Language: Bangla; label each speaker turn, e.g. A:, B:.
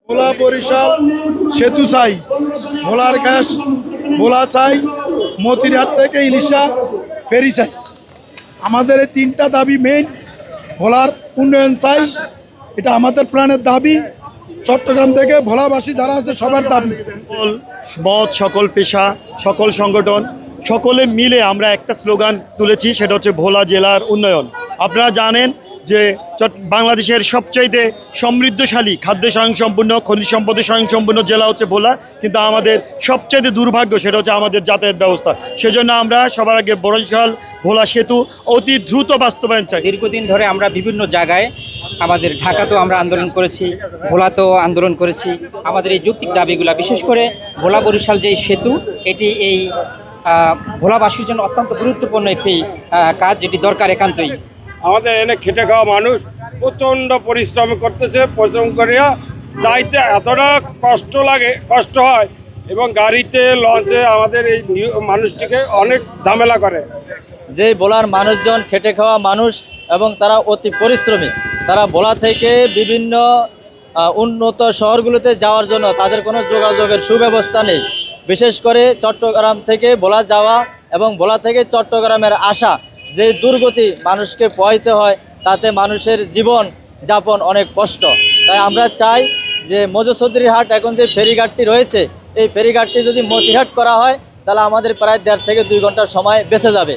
A: ভোলা বরিশাল সেতু চাই, ভোলার গ্যাস ভোলা চাই, মতিরহাট থেকে ইলিশা ফেরি চাই। আমাদের এই তিনটা দাবি মেইন। ভোলার উন্নয়ন চাই, এটা আমাদের প্রাণের দাবি। চট্টগ্রাম থেকে ভোলাবাসী যারা আছে সবার দাবি।
B: সকল মত, সকল পেশা, সকল সংগঠন সকলে মিলে আমরা একটা স্লোগান তুলেছি, সেটা হচ্ছে ভোলা জেলার উন্নয়ন। আপনারা জানেন যে বাংলাদেশের সবচাইতে সমৃদ্ধশালী, খাদ্য স্বয়ংসম্পূর্ণ, খনিজ সম্পদে স্বয়ংসম্পূর্ণ জেলা হচ্ছে ভোলা, কিন্তু আমাদের সবচাইতে দুর্ভাগ্য সেটা হচ্ছে আমাদের যাতায়াত ব্যবস্থা। সেজন্য আমরা সবার আগে বরিশাল ভোলা সেতু অতি দ্রুত বাস্তবায়ন চাই।
C: দীর্ঘদিন ধরে আমরা বিভিন্ন জায়গায়, আমাদের ঢাকাতেও আমরা আন্দোলন করেছি, ভোলাতেও আন্দোলন করেছি। আমাদের এই যৌক্তিক দাবিগুলো, বিশেষ করে ভোলা বরিশাল যে সেতু, এটি এই ভোলাবাসীর জন্য অত্যন্ত গুরুত্বপূর্ণ একটি কাজ, যেটি দরকার একান্তই।
D: আমাদের এনে খেটে খাওয়া মানুষ প্রচণ্ড পরিশ্রম করতেছে, পরিশ্রম করিয়া যাইতে এতটা কষ্ট হয়, এবং গাড়িতে লঞ্চে আমাদের এই মানুষটিকে অনেক ঝামেলা করে।
E: যে ভোলার মানুষজন খেটে খাওয়া মানুষ এবং তারা অতি পরিশ্রমী, তারা ভোলা থেকে বিভিন্ন উন্নত শহরগুলোতে যাওয়ার জন্য তাদের কোনো যোগাযোগের সুব্যবস্থা নেই। বিশেষ করে চট্টগ্রাম থেকে ভোলা যাওয়া এবং ভোলা থেকে চট্টগ্রামের আসা, যে দুর্গতি মানুষকে পোহাইতে হয়, তাতে মানুষের জীবন যাপন অনেক কষ্ট। তাই আমরা চাই যে মজুসুদ্দির হাট এখন যে ফেরিঘাটটি রয়েছে, এই ফেরিঘাটটি যদি মতিরহাট করা হয়, তাহলে আমাদের প্রায় 1.5 থেকে 2 ঘন্টার সময় বেঁচে যাবে।